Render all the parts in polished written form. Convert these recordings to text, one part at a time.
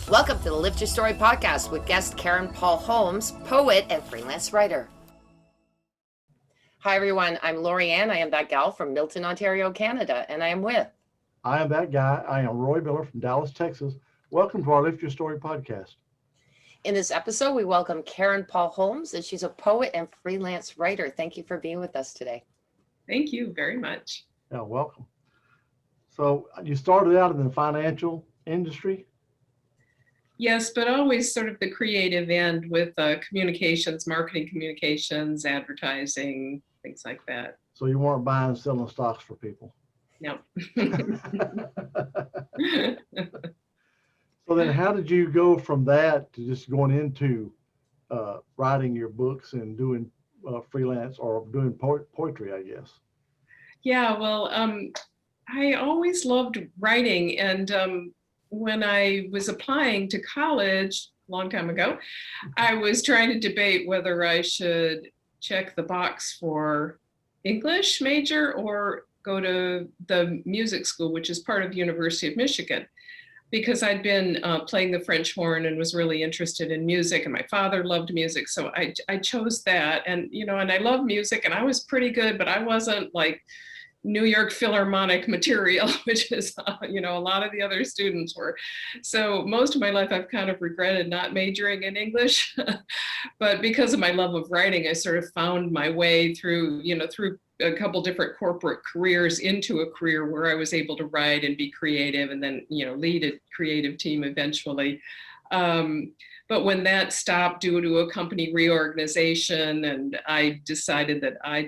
Welcome to the Lift Your Story podcast with guest Paul Holmes, poet and freelance writer. Hi, everyone. I'm Lori Ann. I am that gal from Milton, Ontario, Canada, and I am with. I am that guy. I am Roy Miller from Dallas, Texas. Welcome to our Lift Your Story podcast. In this episode, we welcome Paul Holmes, and she's a poet and freelance writer. Thank you for being with us today. Thank you very much. Yeah, welcome. So you started out in the financial industry? Yes, but always sort of the creative end with communications, marketing communications, advertising, things like that. So you weren't buying and selling stocks for people? No. So then how did you go from that to just going into writing your books and doing freelance or doing poetry, I guess? Yeah, well, I always loved writing. And when I was applying to college a long time ago, I was trying to debate whether I should check the box for English major or go to the music school, which is part of the University of Michigan, because I'd been playing the French horn and was really interested in music, and my father loved music. So I chose that. And, and I love music, and I was pretty good, but I wasn't like New York Philharmonic material, which is, a lot of the other students were. So most of my life, I've kind of regretted not majoring in English, but because of my love of writing, I sort of found my way through a couple different corporate careers into a career where I was able to write and be creative and then, lead a creative team eventually. But when that stopped due to a company reorganization, and I decided that I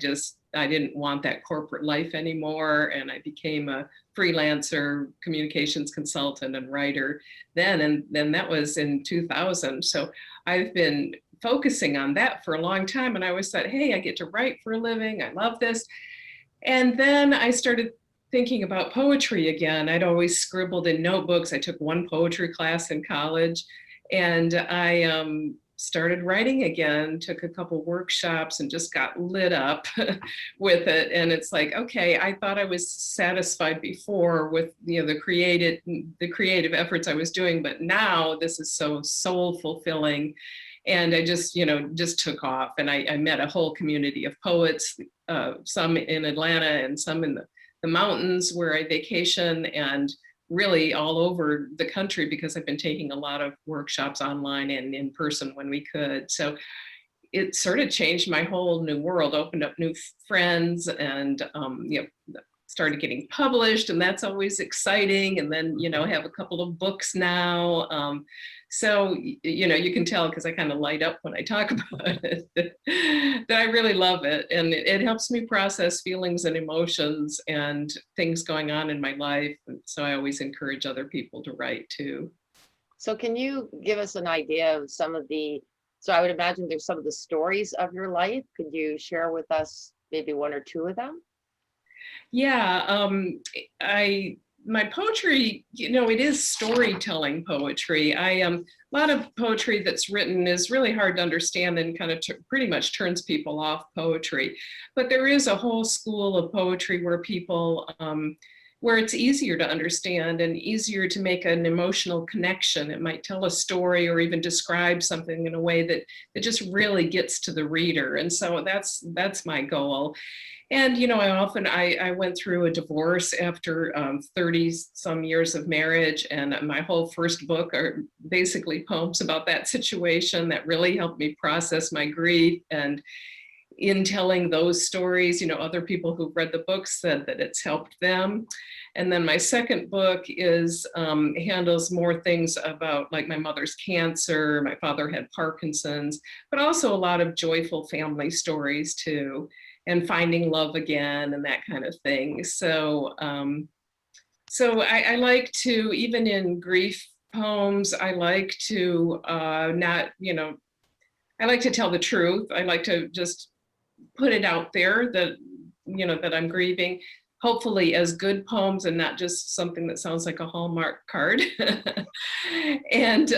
didn't want that corporate life anymore, and I became a freelancer, communications consultant and writer then, and then that was in 2000. So I've been focusing on that for a long time, and I always thought, hey, I get to write for a living, I love this. And then I started thinking about poetry again. I'd always scribbled in notebooks. I took one poetry class in college, and I started writing again, took a couple workshops and just got lit up with it. And it's like, okay, I thought I was satisfied before with, the creative efforts I was doing, but now this is so soul fulfilling. And I just took off, and I met a whole community of poets, some in Atlanta and some in the mountains where I vacation, and really all over the country, because I've been taking a lot of workshops online and in person when we could. So it sort of changed my whole new world, opened up new friends, and started getting published, and that's always exciting. And then, have a couple of books now. So, you can tell, because I kind of light up when I talk about it, that I really love it. And it helps me process feelings and emotions and things going on in my life. And so I always encourage other people to write too. So can you give us an idea of so I would imagine there's some of the stories of your life. Could you share with us maybe one or two of them? Yeah, my poetry, it is storytelling poetry. A lot of poetry that's written is really hard to understand and kind of pretty much turns people off poetry. But there is a whole school of poetry where people, where it's easier to understand and easier to make an emotional connection. It might tell a story or even describe something in a way that just really gets to the reader. And so that's my goal. And, I went through a divorce after 30 some years of marriage, and my whole first book are basically poems about that situation that really helped me process my grief. And in telling those stories, other people who've read the book said that it's helped them. And then my second book handles more things about, like, my mother's cancer, my father had Parkinson's, but also a lot of joyful family stories too, and finding love again and that kind of thing. So, I like to, even in grief poems, I like to I like to tell the truth. I like to just put it out there that, that I'm grieving, hopefully as good poems and not just something that sounds like a Hallmark card. And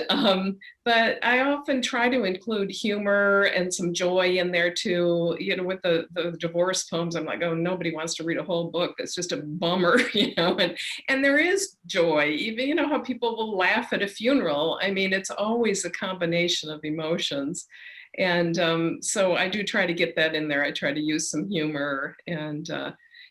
but I often try to include humor and some joy in there too. You know, with the divorce poems, I'm like, oh, nobody wants to read a whole book. It's just a bummer, you know. And there is joy, even, you know, how people will laugh at a funeral. I mean, it's always a combination of emotions. And so I do try to get that in there. I try to use some humor and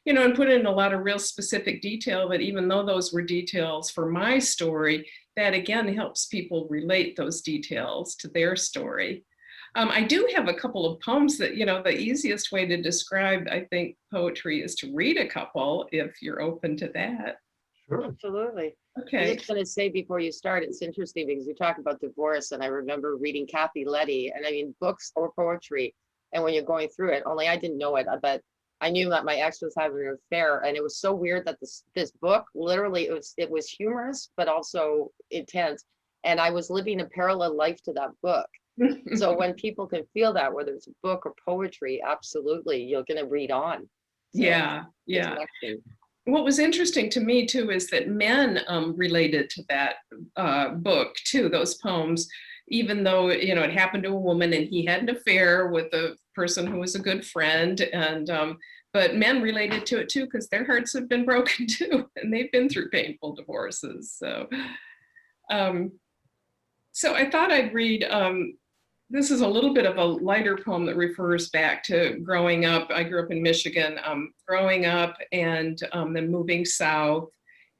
you know, and put in a lot of real specific detail, but even though those were details for my story, that again helps people relate those details to their story. I do have a couple of poems that, you know, the easiest way to describe, I think, poetry is to read a couple, if you're open to that. Sure. Absolutely. I was Okay. just going to say before you start, it's interesting because you talk about divorce, and I remember reading Kathy Letty, and I mean, books or poetry, and when you're going through it, only I didn't know it, but I knew that my ex was having an affair, and it was so weird that this book literally it was humorous but also intense, and I was living a parallel life to that book. So when people can feel that, whether it's a book or poetry, absolutely, you're going to read on. So Yeah, the yeah. connection. What was interesting to me too is that men related to that book too, those poems, even though, you know, it happened to a woman and he had an affair with a person who was a good friend, and but men related to it too because their hearts have been broken too, and they've been through painful divorces. So so I thought I'd read, this is a little bit of a lighter poem that refers back to growing up. I grew up in Michigan, growing up and then moving south,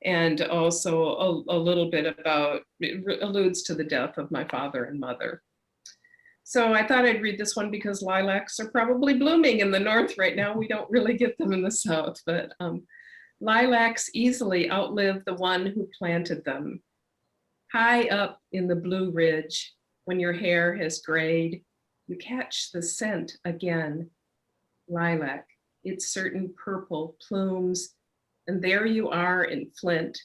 and also a little bit about, it alludes to the death of my father and mother. So I thought I'd read this one because lilacs are probably blooming in the north right now. We don't really get them in the south, but lilacs easily outlive the one who planted them. High up in the Blue Ridge, when your hair has grayed, you catch the scent again. Lilac, its certain purple plumes, and there you are in Flint,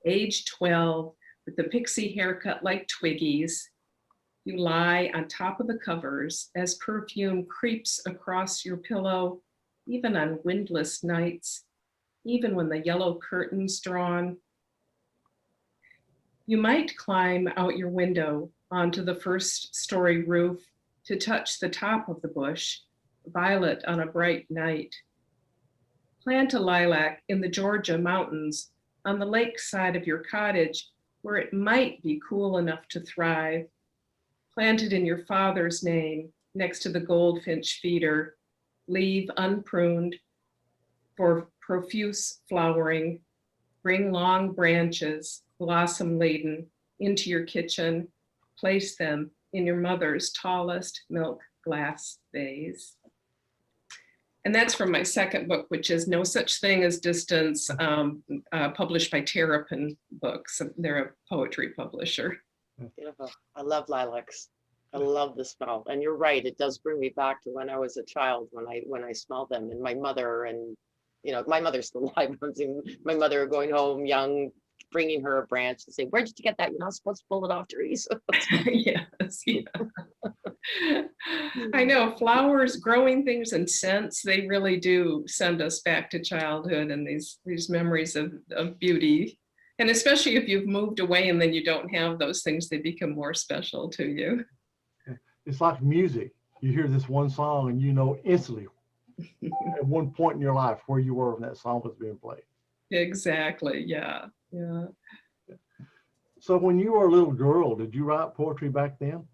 age 12, with the pixie haircut like Twiggy's. You lie on top of the covers as perfume creeps across your pillow, even on windless nights, even when the yellow curtain's drawn. You might climb out your window onto the first story roof to touch the top of the bush, violet on a bright night. Plant a lilac in the Georgia mountains on the lake side of your cottage where it might be cool enough to thrive. Plant it in your father's name next to the goldfinch feeder. Leave unpruned for profuse flowering. Bring long branches, blossom laden, into your kitchen. Place them in your mother's tallest milk glass vase. And that's from my second book, which is No Such Thing as Distance, published by Terrapin Books. They're a poetry publisher. Beautiful. I love lilacs. I love the smell. And you're right, it does bring me back to when I was a child, when I smelled them, and my mother, and you know, my mother's still alive. I'm seeing my mother going home young, bringing her a branch and say, "Where did you get that? You're not supposed to pull it off trees." Yes, yeah. I know, flowers, growing things, and scents, they really do send us back to childhood and these memories of beauty. And especially if you've moved away and then you don't have those things, they become more special to you. It's like music. You hear this one song and you know instantly at one point in your life where you were when that song was being played. Exactly, yeah, yeah. So when you were a little girl, did you write poetry back then?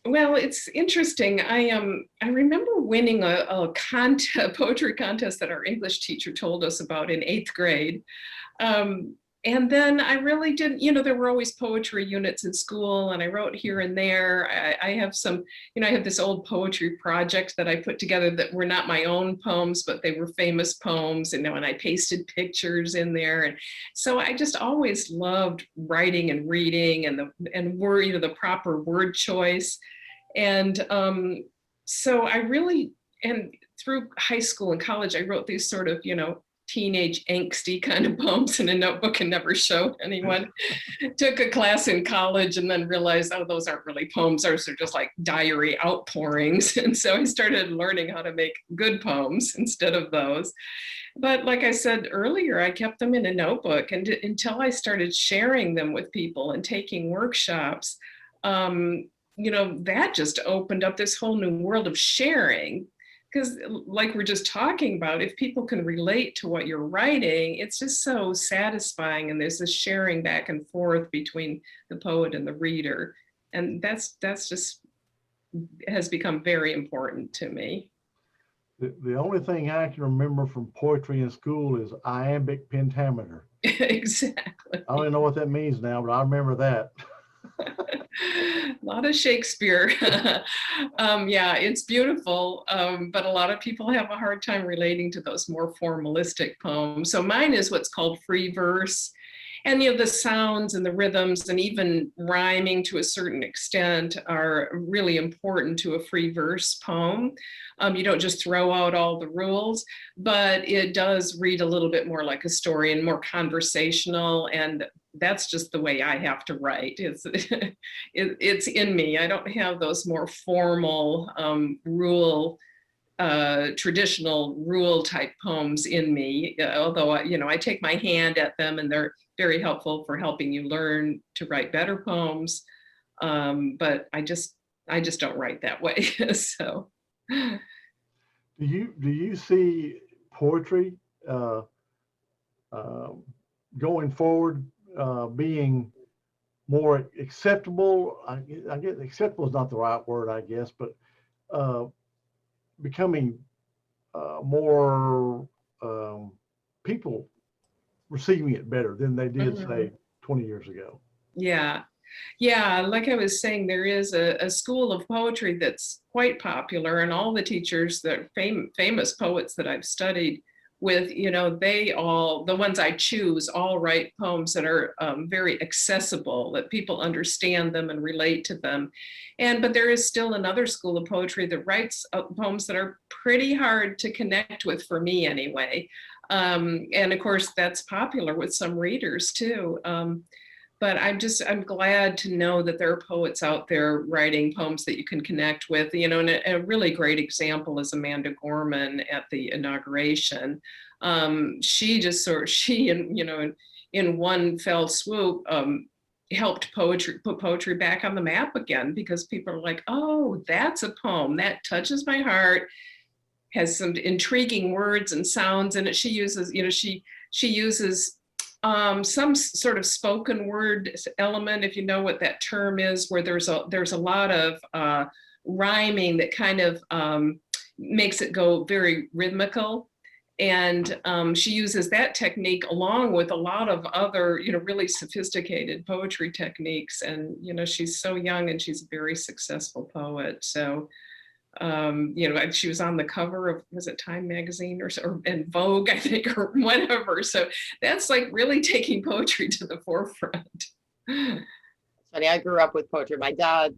Well, it's interesting. I remember winning a poetry contest that our English teacher told us about in 8th grade. And then I really didn't, you know, there were always poetry units in school, and I wrote here and there. I have some, you know, I have this old poetry project that I put together that were not my own poems, but they were famous poems, you know, and I pasted pictures in there. And so I just always loved writing and reading and word, you know, the proper word choice. And so I really, and through high school and college, I wrote these sort of, you know, teenage angsty kind of poems in a notebook and never show anyone. Took a class in college and then realized, oh, those aren't really poems, those are just like diary outpourings. And so I started learning how to make good poems instead of those. But like I said earlier, I kept them in a notebook and until I started sharing them with people and taking workshops, that just opened up this whole new world of sharing. Because like we're just talking about, if people can relate to what you're writing, it's just so satisfying. And there's this sharing back and forth between the poet and the reader. And that's just has become very important to me. The only thing I can remember from poetry in school is iambic pentameter. Exactly. I don't even know what that means now, but I remember that. A lot of Shakespeare. Yeah, it's beautiful, but a lot of people have a hard time relating to those more formalistic poems. So mine is what's called free verse. And the sounds and the rhythms and even rhyming to a certain extent are really important to a free verse poem. You don't just throw out all the rules, but it does read a little bit more like a story and more conversational. And that's just the way I have to write. It's in me. I don't have those more formal traditional rule type poems in me, although I take my hand at them and they're very helpful for helping you learn to write better poems. But I just don't write that way. So do you see poetry going forward being more acceptable? I guess acceptable is not the right word, I guess, but becoming more people receiving it better than they did, say, 20 years ago. Yeah. Like I was saying, there is a school of poetry that's quite popular, and all the teachers, that famous poets that I've studied with, they all, the ones I choose, all write poems that are very accessible, that people understand them and relate to them. But there is still another school of poetry that writes poems that are pretty hard to connect with, for me anyway. And of course, that's popular with some readers too. But I'm glad to know that there are poets out there writing poems that you can connect with, and a really great example is Amanda Gorman at the inauguration. She in one fell swoop, helped put poetry back on the map again, because people are like, oh, that's a poem that touches my heart, has some intriguing words and sounds in it. She uses, she uses some sort of spoken word element, if you know what that term is, where there's a lot of rhyming that kind of makes it go very rhythmical. And she uses that technique along with a lot of other, really sophisticated poetry techniques. And, she's so young and she's a very successful poet. So, she was on the cover of, was it Time magazine or and Vogue, I think, or whatever. So that's like really taking poetry to the forefront. Funny, I grew up with poetry. My dad,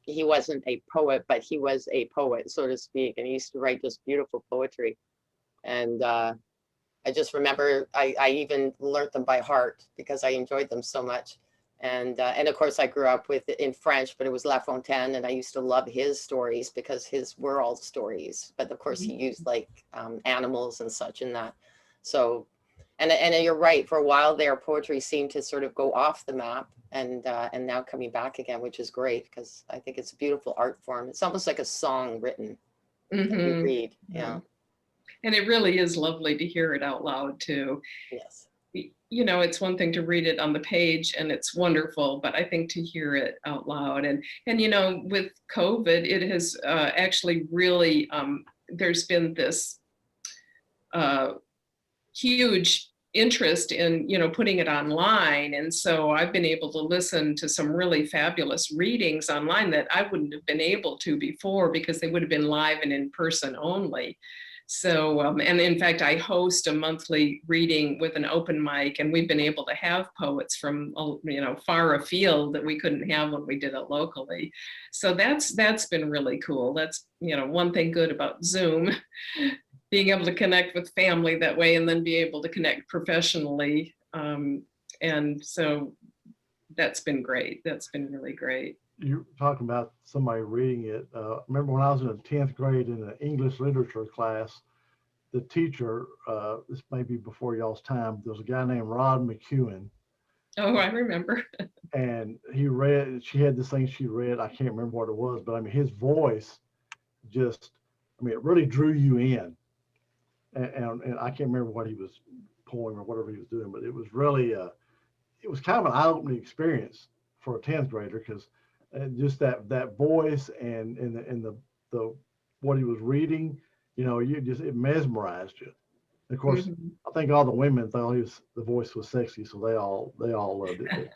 he wasn't a poet, but he was a poet, so to speak. And he used to write just beautiful poetry. And I just remember I even learned them by heart because I enjoyed them so much. And of course, I grew up with it in French, but it was La Fontaine, and I used to love his stories because his were all stories. But of course, he used like animals and such in that. So, and you're right. For a while there, poetry seemed to sort of go off the map, and now coming back again, which is great because I think it's a beautiful art form. It's almost like a song written that you read. Yeah. And it really is lovely to hear it out loud too. Yes. It's one thing to read it on the page and it's wonderful, but I think to hear it out loud and with COVID, it has actually really, there's been this huge interest in, putting it online. And so I've been able to listen to some really fabulous readings online that I wouldn't have been able to before because they would have been live and in person only. So, and in fact, I host a monthly reading with an open mic, and we've been able to have poets from, far afield that we couldn't have when we did it locally. So that's been really cool. That's, one thing good about Zoom. being able to connect with family that way and then be able to connect professionally. And so that's been great. That's been really great. You're talking about somebody reading it. I remember when I was in the 10th grade in an English literature class, the teacher, this may be before y'all's time, there was a guy named Rod McEwen. Oh, I remember. And she had this thing she read, I can't remember what it was, but I mean, his voice just, I mean, it really drew you in. And I can't remember what he was poem or whatever he was doing, but it was really, it was kind of an eye-opening experience for a 10th grader, because just that voice and the what he was reading, you know, it mesmerized you. And of course, I think all the women thought the voice was sexy, so they all loved it.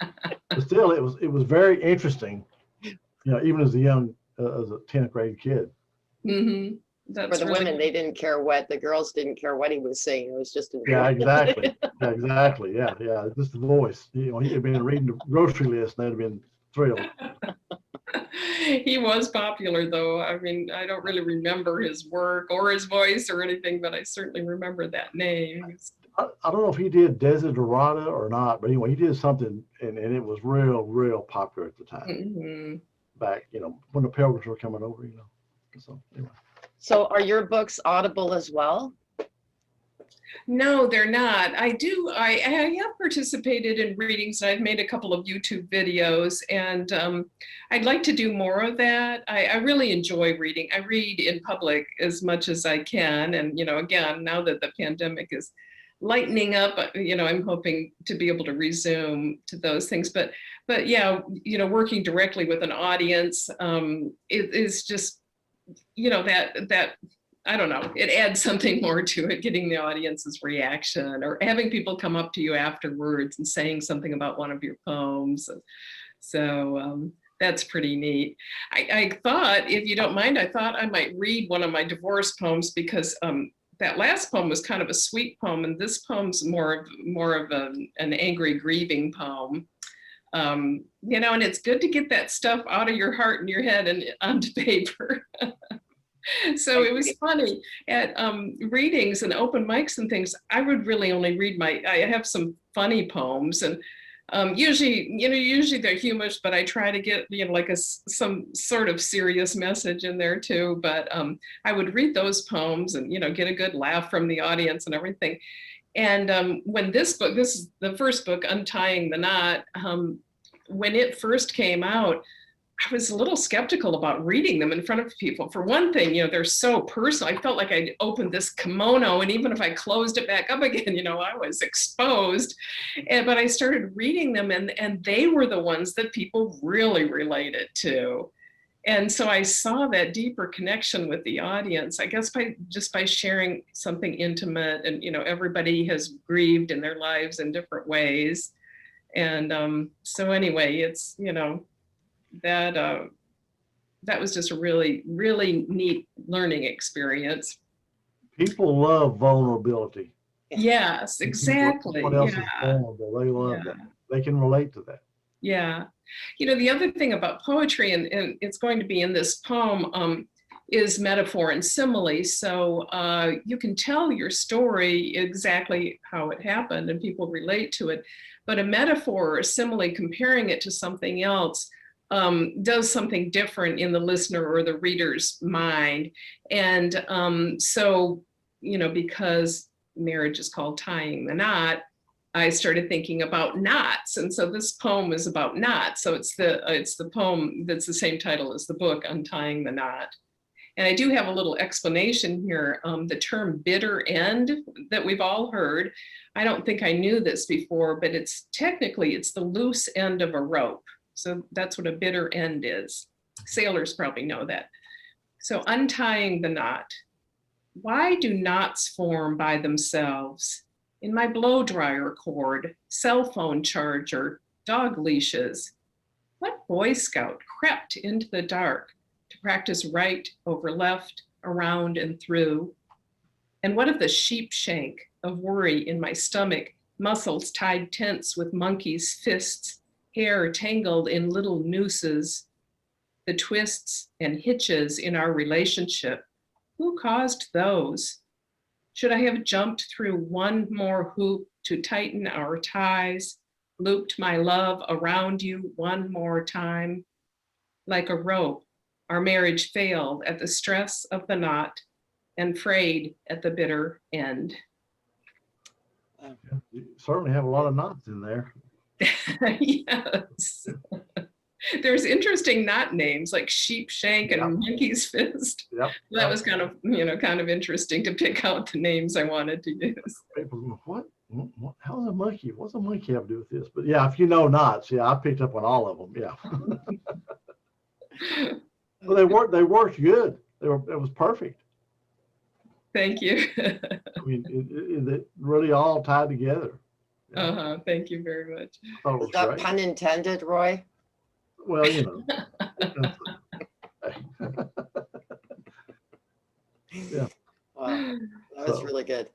But still, it was very interesting, you know, even as a 10th grade kid. Mm-hmm. For the women, they didn't care what, the girls didn't care what he was saying. It was just Yeah, exactly. Yeah, exactly. Yeah. Just the voice. You know, he had been reading the grocery list and they'd have been thrilled. He was popular, though. I mean, I don't really remember his work or his voice or anything, but I certainly remember that name. I don't know if he did Desiderata or not, but anyway, he did something, and it was real popular at the time. Back, you know, when the Pilgrims were coming over, you know. So anyway. So are your books Audible as well? No, they're not. I have participated in readings. I've made a couple of YouTube videos, and I'd like to do more of that. I really enjoy reading. I read in public as much as I can. And, you know, again, now that the pandemic is lightening up, you know, I'm hoping to be able to resume to those things. But yeah, you know, working directly with an audience, it is just, you know, that I don't know, it adds something more to it, getting the audience's reaction or having people come up to you afterwards and saying something about one of your poems. So that's pretty neat. I thought, if you don't mind, I thought I might read one of my divorce poems, because that last poem was kind of a sweet poem, and this poem's more of an angry, grieving poem. You know, and it's good to get that stuff out of your heart and your head and onto paper. So it was funny at readings and open mics and things. I would really only read I have some funny poems, and usually they're humorous, but I try to get, you know, like some sort of serious message in there too. But I would read those poems and, you know, get a good laugh from the audience and everything. And when this is the first book, Untying the Knot, when it first came out, I was a little skeptical about reading them in front of people. For one thing, you know, they're so personal. I felt like I'd opened this kimono, and even if I closed it back up again, you know, I was exposed. But I started reading them, and they were the ones that people really related to. And so I saw that deeper connection with the audience, I guess by sharing something intimate, and, you know, everybody has grieved in their lives in different ways. And so anyway, it's, you know, that was just a really neat learning experience. People love vulnerability. Yes, exactly. What else is vulnerable? They love that. They can relate to that. Yeah. You know, the other thing about poetry, and it's going to be in this poem, is metaphor and simile. So you can tell your story exactly how it happened and people relate to it. But a metaphor or a simile, comparing it to something else, does something different in the listener or the reader's mind. And so, you know, because marriage is called tying the knot, I started thinking about knots. And so this poem is about knots. So it's the poem that's the same title as the book, Untying the Knot. And I do have a little explanation here. The term bitter end that we've all heard, I don't think I knew this before, but it's the loose end of a rope. So that's what a bitter end is. Sailors probably know that. So untying the knot. Why do knots form by themselves? In my blow dryer cord, cell phone charger, dog leashes. What Boy Scout crept into the dark to practice right over left, around and through? And what of the sheep shank of worry in my stomach, muscles tied tense with monkeys' fists, hair tangled in little nooses, the twists and hitches in our relationship? Who caused those? Should I have jumped through one more hoop to tighten our ties, looped my love around you one more time? Like a rope, our marriage failed at the stress of the knot and frayed at the bitter end. You certainly have a lot of knots in there. Yes. There's interesting knot names like Sheepshank and Monkey's Fist. Yep. That was kind of interesting to pick out the names I wanted to use. People go, what? How's a monkey? What's a monkey have to do with this? But yeah, if you know knots, yeah, I picked up on all of them. Yeah. Well, they worked good. It was perfect. Thank you. I mean, it really all tied together. Yeah. Thank you very much. I thought it was That great. pun intended, Roy? Well, you know. Yeah. Wow, that was So- really good.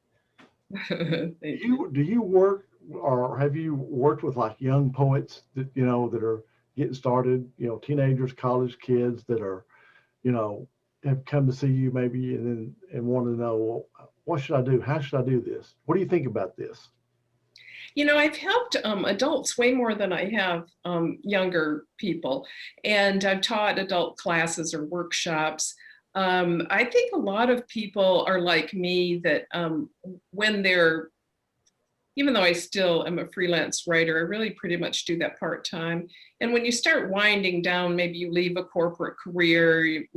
Thank you. Do you work, or have you worked with like young poets that that are getting started, teenagers, college kids that are, have come to see you maybe and want to know, well, what should I do? How should I do this? What do you think about this? I've helped adults way more than I have younger people, and I've taught adult classes or workshops. I think a lot of people are like me that when they're, even though I still am a freelance writer, I really pretty much do that part-time. And when you start winding down, maybe you leave a corporate career, you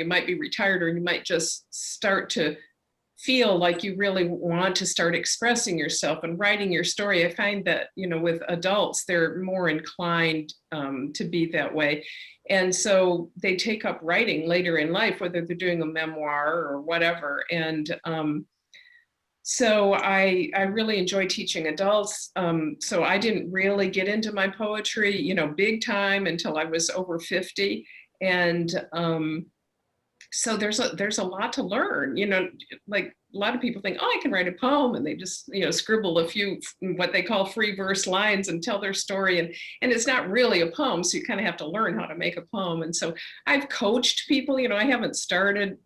might be retired, or you might just start to feel like you really want to start expressing yourself and writing your story. I find that, with adults, they're more inclined to be that way. And so they take up writing later in life, whether they're doing a memoir or whatever. And so I really enjoy teaching adults. So I didn't really get into my poetry, big time until I was over 50. And so there's a lot to learn, like a lot of people think, oh, I can write a poem, and they just, scribble a few, what they call free verse lines and tell their story. And it's not really a poem. So you kind of have to learn how to make a poem. And so I've coached people, I haven't started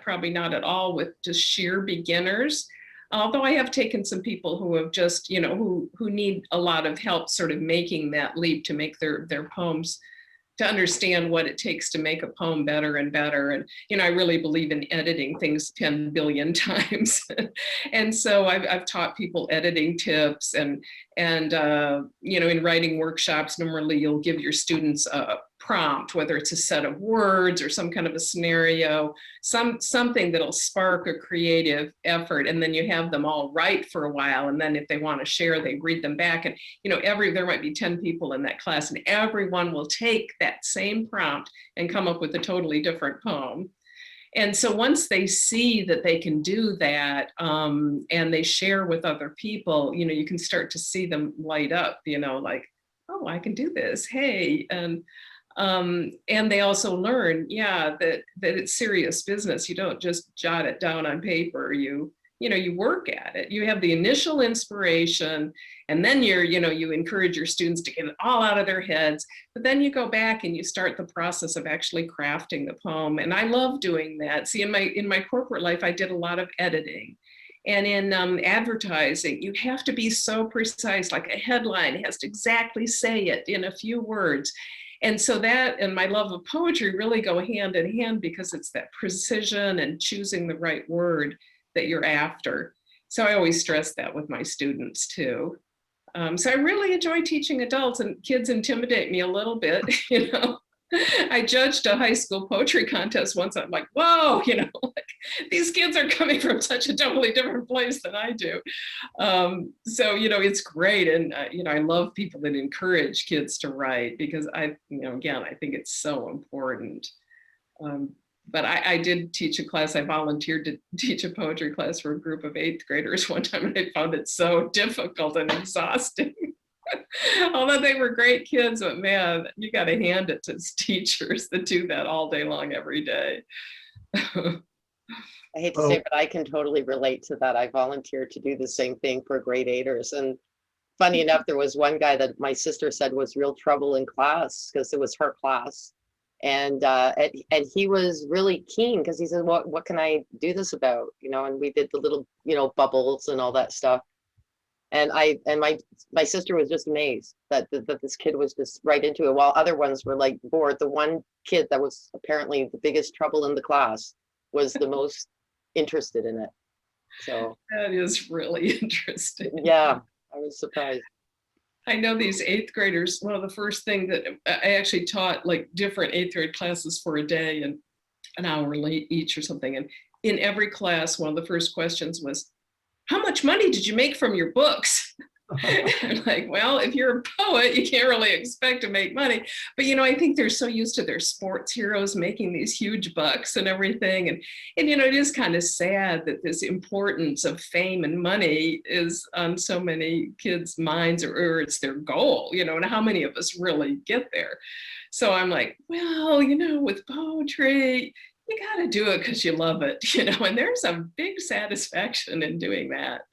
probably not at all with just sheer beginners. Although I have taken some people who have just, who need a lot of help sort of making that leap to make their poems, to understand what it takes to make a poem better and better. And, I really believe in editing things 10 billion times. And so I've taught people editing tips and in writing workshops, normally you'll give your students a prompt, whether it's a set of words or some kind of a scenario, something that'll spark a creative effort. And then you have them all write for a while. And then if they want to share, they read them back. And, there might be 10 people in that class, and everyone will take that same prompt and come up with a totally different poem. And so once they see that they can do that, and they share with other people, you can start to see them light up, like, oh, I can do this. Hey. And they also learn, that it's serious business. You don't just jot it down on paper. You work at it. You have the initial inspiration, and then you encourage your students to get it all out of their heads. But then you go back and you start the process of actually crafting the poem. And I love doing that. See, in my corporate life, I did a lot of editing. And in advertising, you have to be so precise, like a headline has to exactly say it in a few words. And so that and my love of poetry really go hand in hand, because it's that precision and choosing the right word that you're after. So I always stress that with my students too. So I really enjoy teaching adults, and kids intimidate me a little bit, I judged a high school poetry contest once. I'm like, whoa, like, these kids are coming from such a totally different place than I do. So, it's great. And, I love people that encourage kids to write, because again, I think it's so important. But I did teach a class. I volunteered to teach a poetry class for a group of 8th graders one time, and I found it so difficult and exhausting. Although they were great kids, but man, you got to hand it to teachers that do that all day long, every day. I hate to say, but I can totally relate to that. I volunteered to do the same thing for grade 8ers. And funny enough, there was one guy that my sister said was real trouble in class, because it was her class. And he was really keen because he said, what can I do this about? And we did the little, bubbles and all that stuff. And my sister was just amazed that this kid was just right into it, while other ones were like bored. The one kid that was apparently the biggest trouble in the class was the most interested in it. So that is really interesting. Yeah, I was surprised. I know these 8th graders, one of the first thing that I actually taught like different 8th grade classes for a day and an hour each or something. And in every class, one of the first questions was, how much money did you make from your books? I'm like, well, if you're a poet, you can't really expect to make money. But, I think they're so used to their sports heroes making these huge bucks and everything. And it is kind of sad that this importance of fame and money is on so many kids' minds, or it's their goal, and how many of us really get there. So I'm like, well, with poetry, you got to do it because you love it, and there's a big satisfaction in doing that.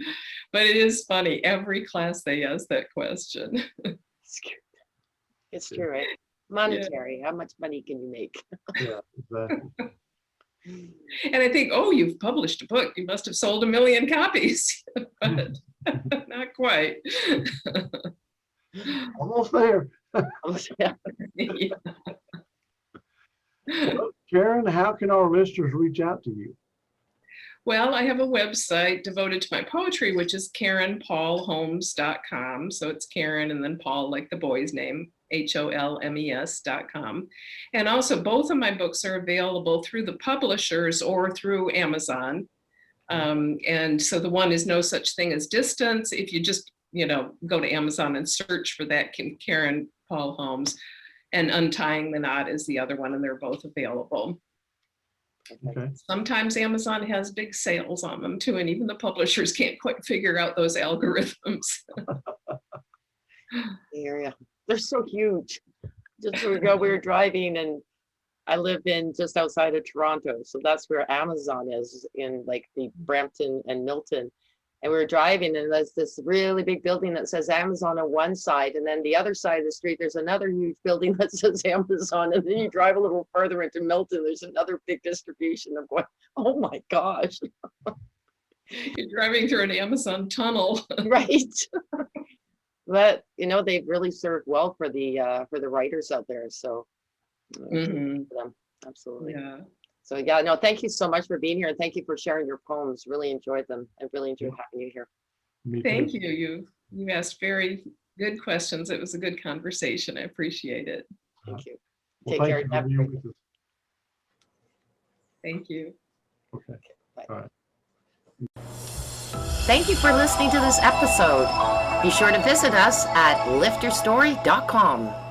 But it is funny. Every class they ask that question. It's true, right? Monetary. Yeah. How much money can you make? Yeah, exactly. And I think, oh, you've published a book. You must have sold 1 million copies. But not quite. Almost there. Yeah. Yeah. Well, Karen, how can our listeners reach out to you? Well, I have a website devoted to my poetry, which is KarenPaulHolmes.com. So it's Karen and then Paul, like the boy's name, HOLMES.com. And also both of my books are available through the publishers or through Amazon. And so the one is No Such Thing as Distance. If you just, go to Amazon and search for that, Karen Paul Holmes. And Untying the Knot is the other one, and they're both available. Okay. Sometimes Amazon has big sales on them too, and even the publishers can't quite figure out those algorithms. Yeah, they're so huge. Just so we were driving, and I live in just outside of Toronto, so that's where Amazon is, in like the Brampton and Milton. And we were driving, and there's this really big building that says Amazon on one side, and then the other side of the street, there's another huge building that says Amazon. And then you drive a little further into Milton, there's another big distribution. I'm going, oh my gosh. You're driving through an Amazon tunnel. Right. But, they've really served well for the writers out there. So, absolutely. Yeah. So yeah, no, thank you so much for being here, and thank you for sharing your poems. Really enjoyed them. I really enjoyed having you here. Thank you. You asked very good questions. It was a good conversation. I appreciate it. Thank you. Well, Take care. thank you. Thank you. Okay. Bye. All right. Thank you for listening to this episode. Be sure to visit us at lifterstory.com.